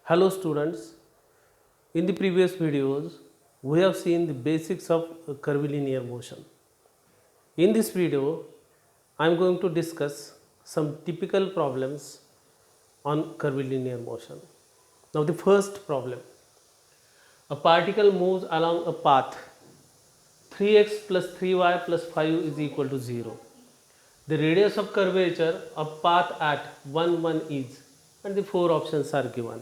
Hello students, in the previous videos we have seen the basics of curvilinear motion. In this video I am going to discuss some typical problems on curvilinear motion. Now the first problem, a particle moves along a path 3x plus 3y plus 5 is equal to 0. The radius of curvature of path at 1, 1 is, and the four options are given.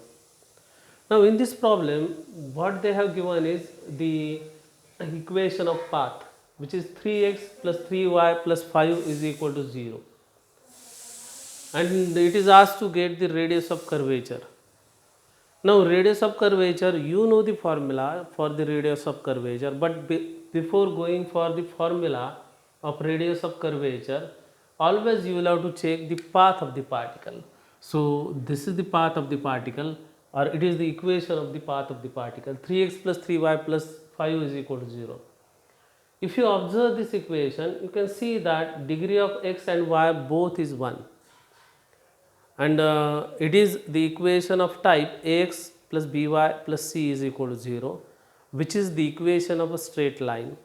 Now in this problem what they have given is the equation of path, which is 3x plus 3y plus 5 is equal to 0, and it is asked to get the radius of curvature. Now radius of curvature, you know the formula for the radius of curvature, but before going for the formula of radius of curvature, always you will have to check the path of the particle. So this is the path of the particle, or it is the equation of the path of the particle. 3x plus 3y plus 5 is equal to 0. If you observe this equation, you can see that degree of x and y both is 1, and it is the equation of type ax plus by plus c is equal to 0, which is the equation of a straight line.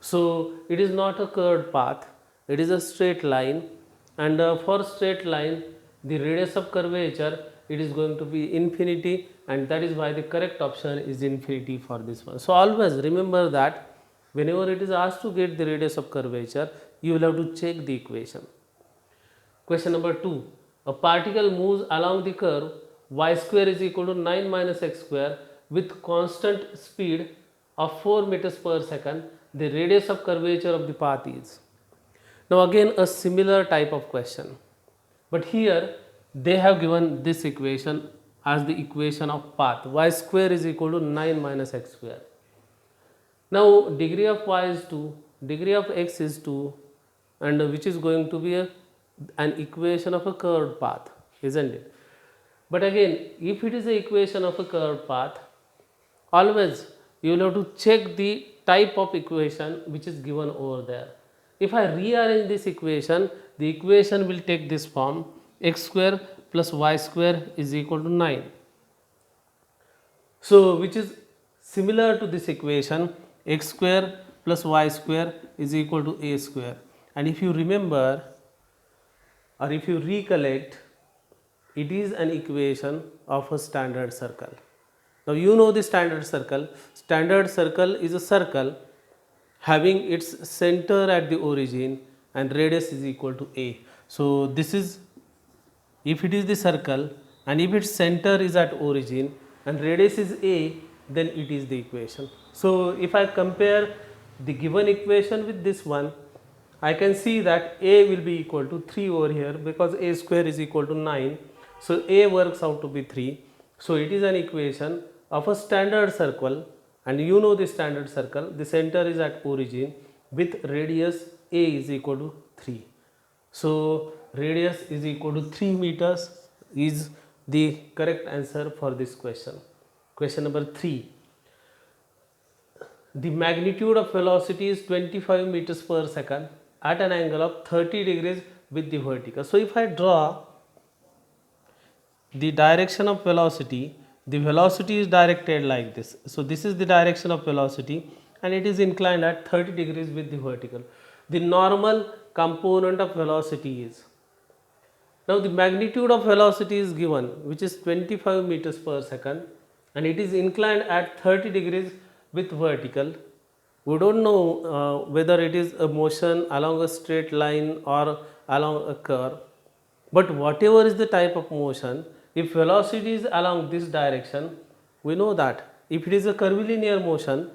So it is not a curved path, it is a straight line, and for straight line the radius of curvature, it is going to be infinity, and that is why the correct option is infinity for this one. So always remember that whenever it is asked to get the radius of curvature, you will have to check the equation. Question number 2. A particle moves along the curve y square is equal to 9 minus x square with constant speed of 4 meters per second. The radius of curvature of the path is. Now again a similar type of question, but here they have given this equation as the equation of path. Y square is equal to 9 minus x square. Now degree of y is 2, degree of x is 2, and which is going to be an equation of a curved path, isn't it? But again, if it is the equation of a curved path, always you will have to check the type of equation which is given over there. If I rearrange this equation, the equation will take this form: x square plus y square is equal to 9. So which is similar to this equation, x square plus y square is equal to a square. And if you remember, or if you recollect, it is an equation of a standard circle. Now you know the standard circle. Standard circle is a circle having its center at the origin and radius is equal to a. So this is, if it is the circle and if its center is at origin and radius is a, then it is the equation. So if I compare the given equation with this one, I can see that a will be equal to 3 over here, because a square is equal to 9. So a works out to be 3. So it is an equation of a standard circle, and you know the standard circle, the center is at origin with radius a is equal to 3. So radius is equal to 3 meters is the correct answer for this question. Question number 3. The magnitude of velocity is 25 meters per second at an angle of 30 degrees with the vertical. So if I draw the direction of velocity, the velocity is directed like this. So this is the direction of velocity and it is inclined at 30 degrees with the vertical. The normal component of velocity is, now the magnitude of velocity is given, which is 25 meters per second, and it is inclined at 30 degrees with vertical. We don't know whether it is a motion along a straight line or along a curve, but whatever is the type of motion, if velocity is along this direction, we know that if it is a curvilinear motion,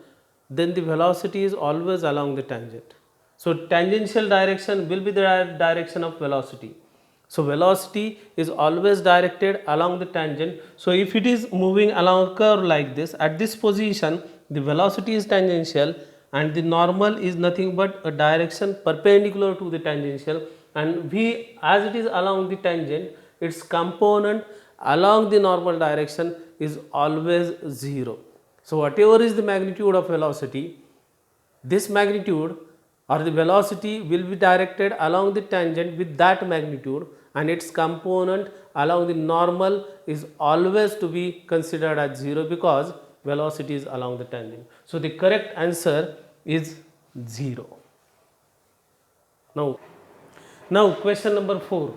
then the velocity is always along the tangent. So tangential direction will be the direction of velocity. So velocity is always directed along the tangent. So if it is moving along a curve like this, at this position the velocity is tangential and the normal is nothing but a direction perpendicular to the tangential, and v, as it is along the tangent, its component along the normal direction is always 0. So whatever is the magnitude of velocity, this magnitude or the velocity will be directed along the tangent with that magnitude, and its component along the normal is always to be considered as 0 because velocity is along the tangent. So the correct answer is 0. Now question number 4.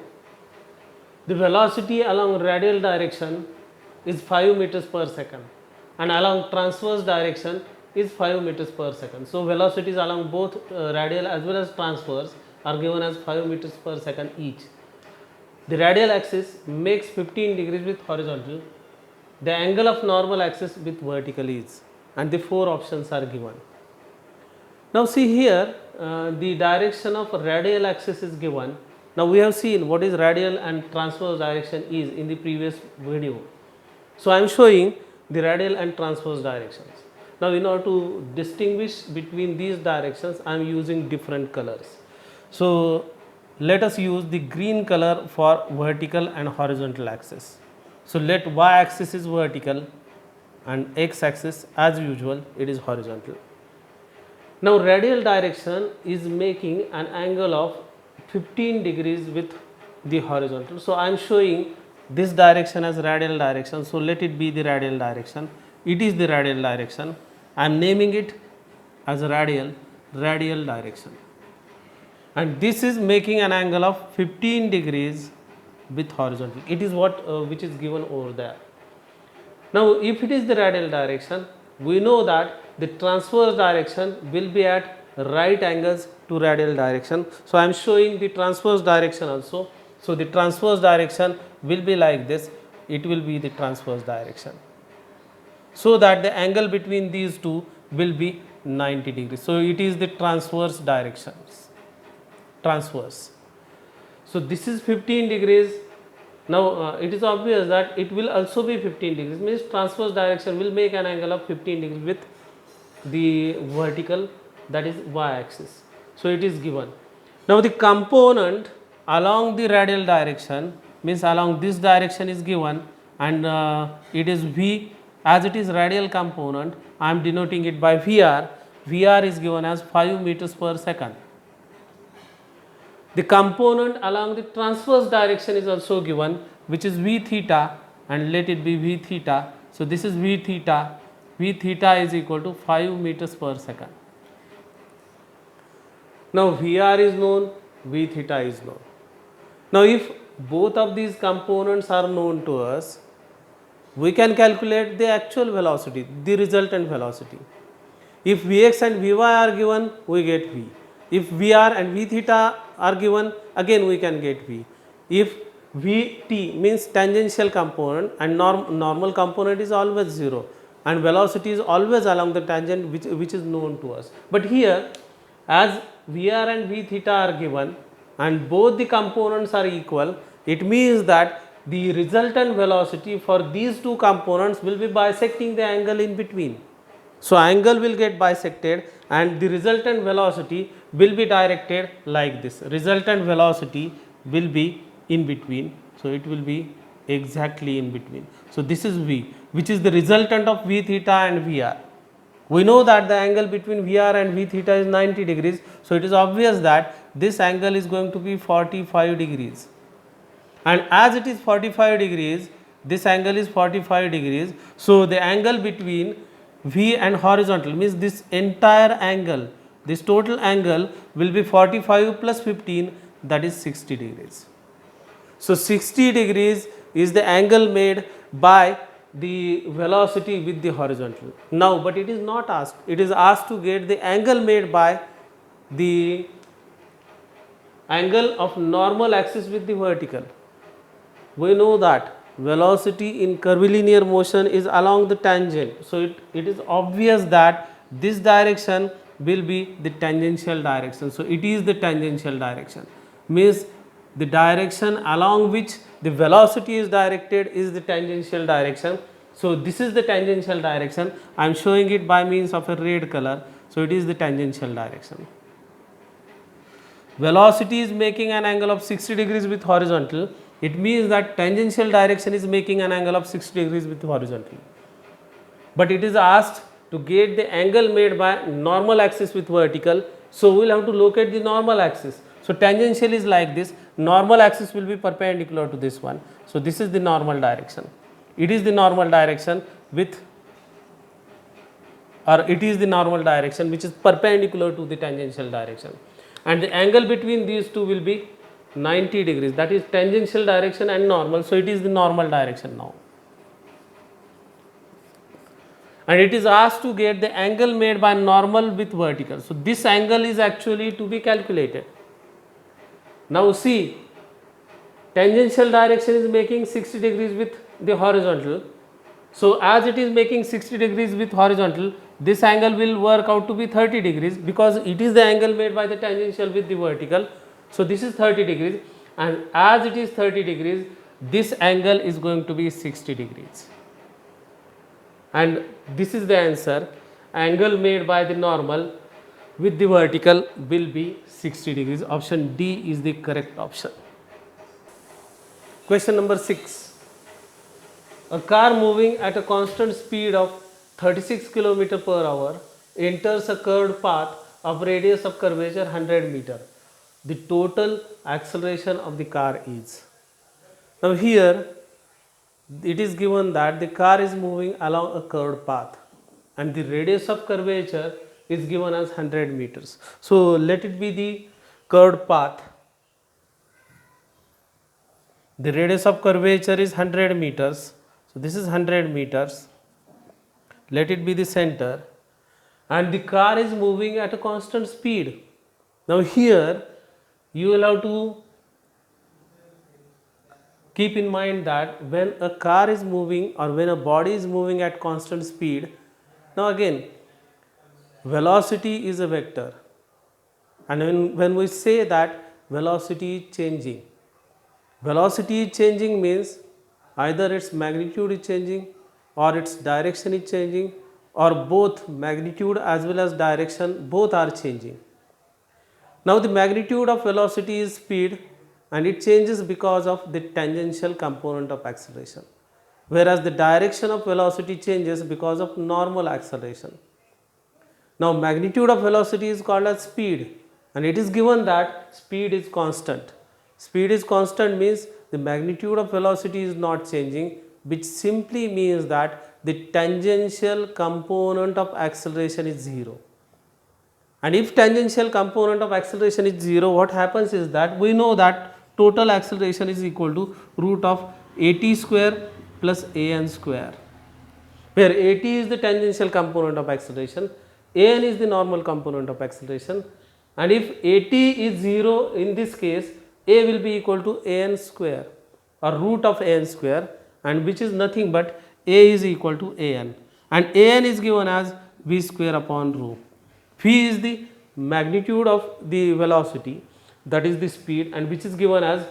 The velocity along radial direction is 5 meters per second and along transverse direction is 5 meters per second. So velocities along both radial as well as transverse are given as 5 meters per second each. The radial axis makes 15 degrees with horizontal. The angle of normal axis with vertical is, and the 4 options are given. Now see here, the direction of radial axis is given. Now we have seen what is radial and transverse direction is in the previous video. So I am showing the radial and transverse directions. Now in order to distinguish between these directions, I am using different colors. So let us use the green color for vertical and horizontal axis. So let y axis is vertical and x axis as usual it is horizontal. Now radial direction is making an angle of 15 degrees with the horizontal. So I am showing this direction as radial direction. So let it be the radial direction. It is the radial direction. I am naming it as a radial direction. And this is making an angle of 15 degrees with horizontal. It is what which is given over there. Now if it is the radial direction, we know that the transverse direction will be at right angles to radial direction. So I am showing the transverse direction also. So the transverse direction will be like this. It will be the transverse direction. So that the angle between these two will be 90 degrees. So it is the transverse directions. Transverse. So this is 15 degrees. Now it is obvious that it will also be 15 degrees, means transverse direction will make an angle of 15 degrees with the vertical, that is y axis. So it is given. Now the component along the radial direction, means along this direction is given, and it is v, as it is radial component I am denoting it by Vr. Vr is given as 5 meters per second. The component along the transverse direction is also given, which is v theta, and let it be v theta. So this is v theta. V theta is equal to 5 meters per second. Now Vr is known, v theta is known. Now if both of these components are known to us, we can calculate the actual velocity, the resultant velocity. If Vx and Vy are given, we get V. If Vr and V theta are given, again we can get V. If Vt means tangential component and normal component is always 0, and velocity is always along the tangent which is known to us. But here, as Vr and V theta are given and both the components are equal, it means that the resultant velocity for these two components will be bisecting the angle in between. So angle will get bisected and the resultant velocity will be directed like this. Resultant velocity will be in between. So it will be exactly in between. So this is V, which is the resultant of V theta and Vr. We know that the angle between Vr and V theta is 90 degrees. So it is obvious that this angle is going to be 45 degrees. And as it is 45 degrees, this angle is 45 degrees. So the angle between V and horizontal, means this entire angle, this total angle will be 45 plus 15, that is 60 degrees. So 60 degrees is the angle made by the velocity with the horizontal. Now, but it is not asked, it is asked to get the angle made by the angle of normal axis with the vertical. We know that velocity in curvilinear motion is along the tangent. So it is obvious that this direction will be the tangential direction. So it is the tangential direction, means the direction along which the velocity is directed is the tangential direction. So this is the tangential direction. I am showing it by means of a red color. So it is the tangential direction. Velocity is making an angle of 60 degrees with horizontal. It means that tangential direction is making an angle of 60 degrees with horizontal. But it is asked to get the angle made by normal axis with vertical. So we will have to locate the normal axis. So tangential is like this. normal axis will be perpendicular to this one. So this is the normal direction. It is the normal direction with, or it is the normal direction which is perpendicular to the tangential direction, and the angle between these two will be 90 degrees. That is tangential direction and normal. So it is the normal direction now, and it is asked to get the angle made by normal with vertical. So this angle is actually to be calculated. Now see, tangential direction is making 60 degrees with the horizontal. So as it is making 60 degrees with horizontal, this angle will work out to be 30 degrees because it is the angle made by the tangential with the vertical. So this is 30 degrees, and as it is 30 degrees, this angle is going to be 60 degrees. And this is the answer. Angle made by the normal with the vertical will be 60 degrees. Option D is the correct option. Question number 6. A car moving at a constant speed of 36 km per hour enters a curved path of radius of curvature 100 meter. The total acceleration of the car is. Now here it is given that the car is moving along a curved path and the radius of curvature is given as 100 meters. So let it be the curved path. The radius of curvature is 100 meters. So this is 100 meters. Let it be the center, and the car is moving at a constant speed. Now here you will have to keep in mind that when a car is moving or when a body is moving at constant speed, now again velocity is a vector, and when we say that velocity is changing, velocity is changing means either its magnitude is changing or its direction is changing, or both magnitude as well as direction both are changing. Now the magnitude of velocity is speed, and it changes because of the tangential component of acceleration, whereas the direction of velocity changes because of normal acceleration. Now magnitude of velocity is called as speed, and it is given that speed is constant. Speed is constant means the magnitude of velocity is not changing, which simply means that the tangential component of acceleration is 0. And if tangential component of acceleration is 0, what happens is that we know that total acceleration is equal to root of at square plus an square, where at is the tangential component of acceleration, an is the normal component of acceleration, and if at is 0 in this case, a will be equal to an square or root of an square, and which is nothing but a is equal to an, and an is given as v square upon rho. V is the magnitude of the velocity, that is the speed, and which is given as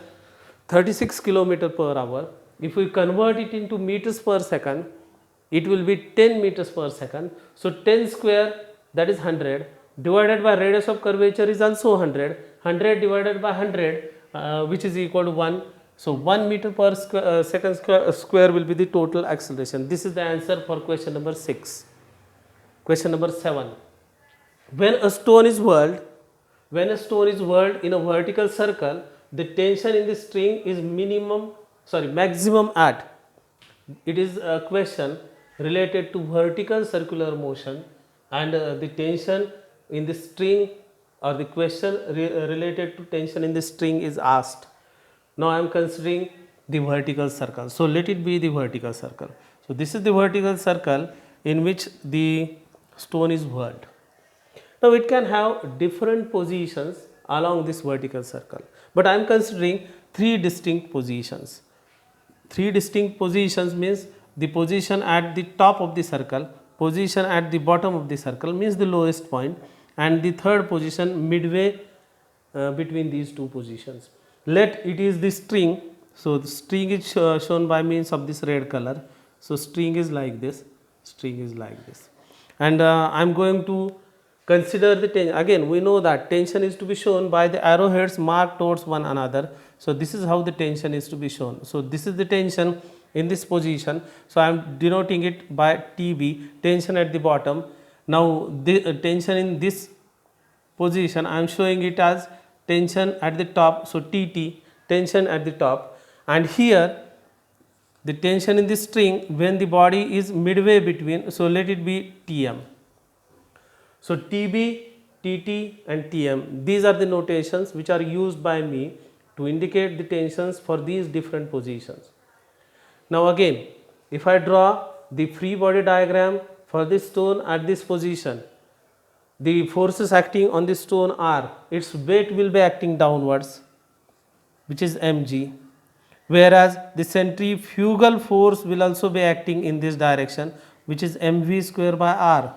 36 km per hour. If we convert it into meters per second, it will be 10 meters per second. So 10 square, that is 100, divided by radius of curvature is also 100, 100 divided by 100 which is equal to 1. So 1 meter per second square will be the total acceleration. This is the answer for question number 6. Question number 7. When a stone is whirled in a vertical circle, the tension in the string is maximum at. It is a question related to vertical circular motion, and the tension in the string, or the question related to tension in the string is asked. Now I am considering the vertical circle. So let it be the vertical circle. So this is the vertical circle in which the stone is whirled. Now it can have different positions along this vertical circle, but I am considering 3 distinct positions. 3 distinct positions means the position at the top of the circle, position at the bottom of the circle means the lowest point, and the third position midway between these 2 positions. Let it is the string. So the string is shown by means of this red color. So string is like this, and I am going to consider the tension. Again we know that tension is to be shown by the arrowheads marked towards one another. So this is how the tension is to be shown. So this is the tension in this position. So I am denoting it by TB, tension at the bottom. Now the tension in this position I am showing it as tension at the top. So TT, tension at the top, and here the tension in the string when the body is midway between, so let it be Tm. So TB, TT and Tm, these are the notations which are used by me to indicate the tensions for these different positions. Now again, if I draw the free body diagram for this stone at this position, the forces acting on the stone are, its weight will be acting downwards, which is mg, whereas the centrifugal force will also be acting in this direction, which is mv square by r.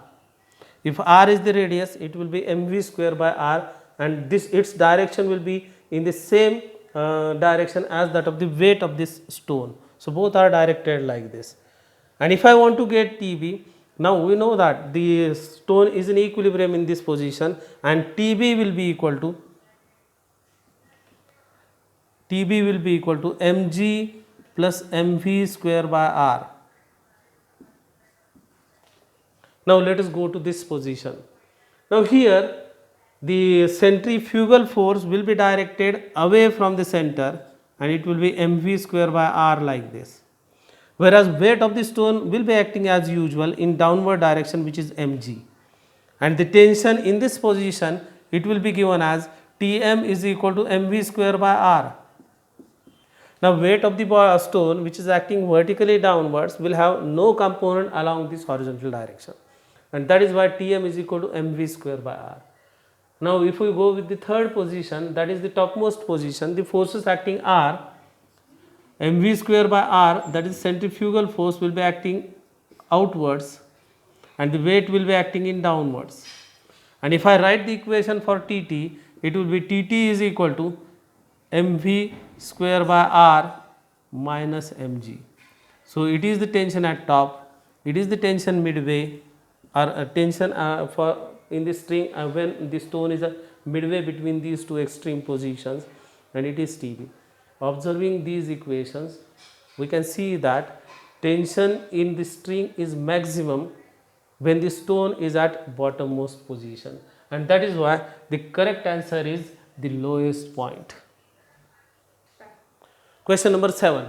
If r is the radius, it will be mv square by r, and this its direction will be in the same direction as that of the weight of this stone. So both are directed like this. And if I want to get TB, now we know that the stone is in equilibrium in this position, and TB will be equal to mg plus mv square by r. Now let us go to this position. Now here the centrifugal force will be directed away from the center, and it will be mv square by r like this, whereas weight of the stone will be acting as usual in downward direction, which is mg, and the tension in this position, it will be given as Tm is equal to mv square by r. Now weight of the stone which is acting vertically downwards will have no component along this horizontal direction, and that is why Tm is equal to mv square by r. Now if we go with the third position, that is the topmost position, the forces acting are mv square by r, that is centrifugal force, will be acting outwards, and the weight will be acting in downwards. And if I write the equation for Tt, it will be Tt is equal to mv square by r minus mg. So it is the tension at top, it is the tension midway, or tension for in the string when the stone is midway between these two extreme positions, and it is Tb. Observing these equations, we can see that tension in the string is maximum when the stone is at bottommost position, and that is why the correct answer is the lowest point. Question number 7.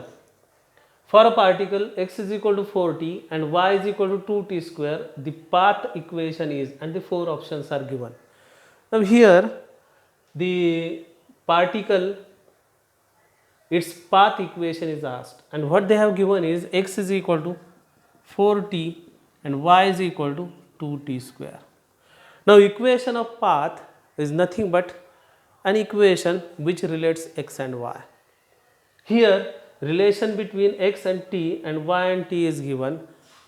For a particle x is equal to 4t and y is equal to 2t square, the path equation is, and the 4 options are given. Now here the particle, its path equation is asked, and what they have given is x is equal to 4t and y is equal to 2t square. Now equation of path is nothing but an equation which relates x and y. Here relation between x and t and y and t is given,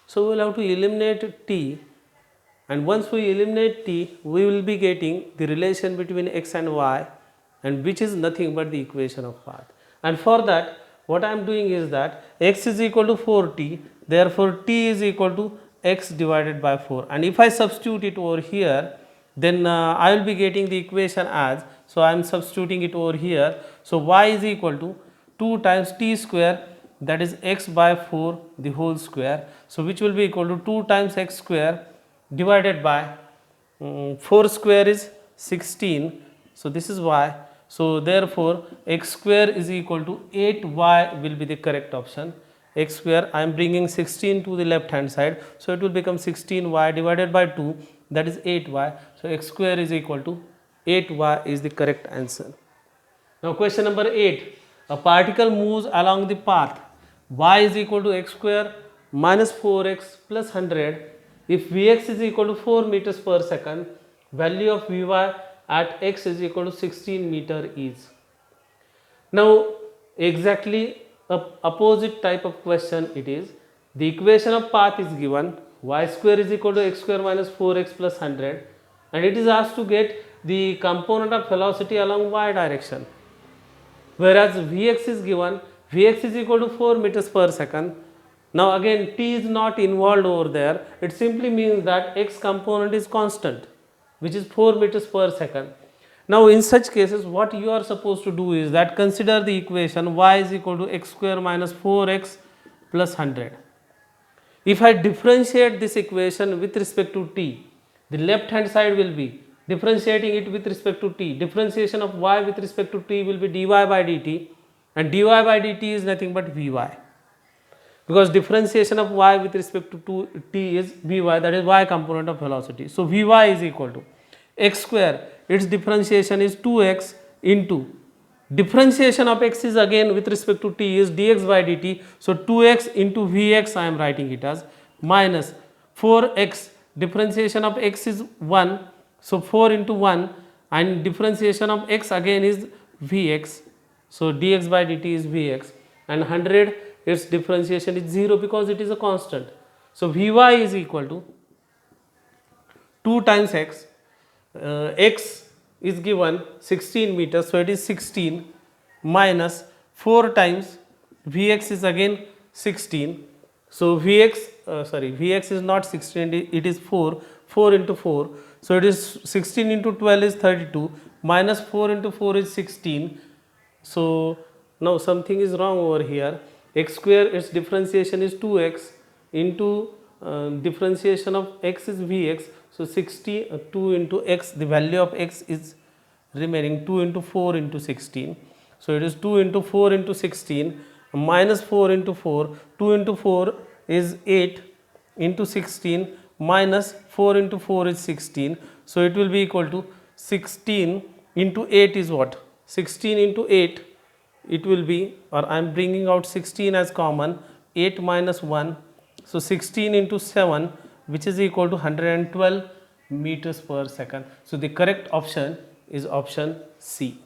so we will have to eliminate t, and once we eliminate t, we will be getting the relation between x and y, and which is nothing but the equation of path. And for that, what I am doing is that x is equal to 4t, therefore t is equal to x divided by 4, and if I substitute it over here, then I will be getting the equation as, so I am substituting it over here. So y is equal to 2 times t square, that is x by 4 the whole square, so which will be equal to 2 times x square divided by 4 square is 16, so this is y, so therefore x square is equal to 8y will be the correct option. X square, I am bringing 16 to the left hand side, so it will become 16y divided by 2, that is 8y, so x square is equal to 8y is the correct answer. Now question number 8. A particle moves along the path y is equal to x square minus 4x plus 100 if Vx is equal to 4 meters per second, value of Vy at x is equal to 16 meter is. Now exactly a opposite type of question it is. The equation of path is given, y square is equal to x square minus 4x plus 100, and it is asked to get the component of velocity along y direction. Whereas Vx is given, Vx is equal to 4 meters per second. Now again t is not involved over there, it simply means that x component is constant, which is 4 meters per second. Now in such cases what you are supposed to do is that consider the equation y is equal to x square minus 4x plus 100. If I differentiate this equation with respect to t, the left hand side will be differentiating it with respect to t, differentiation of y with respect to t will be dy by dt, and dy by dt is nothing but Vy, because differentiation of y with respect to t is Vy, that is y component of velocity. So Vy is equal to x square, its differentiation is 2x into differentiation of x is again with respect to t is dx by dt. So 2x into Vx I am writing it as minus 4x, differentiation of x is 1, so 4 into 1, and differentiation of x again is Vx, so dx by dt is Vx, and 100 its differentiation is 0 because it is a constant. So Vy is equal to 2 times x, x is given 16 meters, so it is 16 minus 4 times Vx is again 16. So Vx is not 16, it is 4, 4 into 4, so it is 16 into 12 is 32, minus 4 into 4 is 16. So now something is wrong over here. X square, its differentiation is 2x into differentiation of x is Vx, so 2 into x, the value of x is remaining 2 into 4 into 16. So it is 2 into 4 into 16 minus 4 into 4, 2 into 4 is 8 into 16 minus 4 into 4 is 16. So it will be equal to 16 into 8 is what? 16 into 8, it will be, or I am bringing out 16 as common, 8 minus 1, so 16 into 7, which is equal to 112 meters per second. So the correct option is option C.